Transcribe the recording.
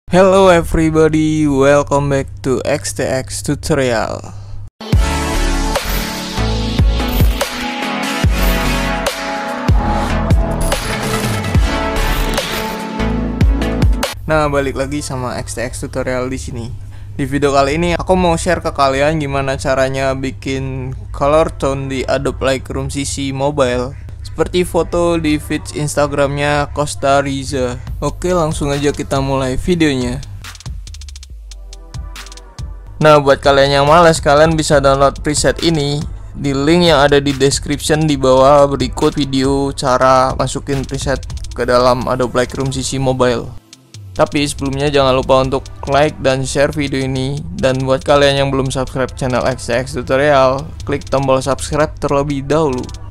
Hello everybody, welcome back to XTX Tutorial. Nah, balik lagi sama XTX Tutorial di sini. Di video kali ini aku mau share ke kalian gimana caranya bikin color tone di Adobe Lightroom CC Mobile. Seperti foto di feed Instagramnya Costa Riza. Oke, langsung aja kita mulai videonya. Nah, buat kalian yang malas, kalian bisa download preset ini di link yang ada di description di bawah berikut video cara masukin preset ke dalam Adobe Lightroom CC Mobile. Tapi sebelumnya jangan lupa untuk like dan share video ini. Dan buat kalian yang belum subscribe channel XTX Tutorial, klik tombol subscribe terlebih dahulu.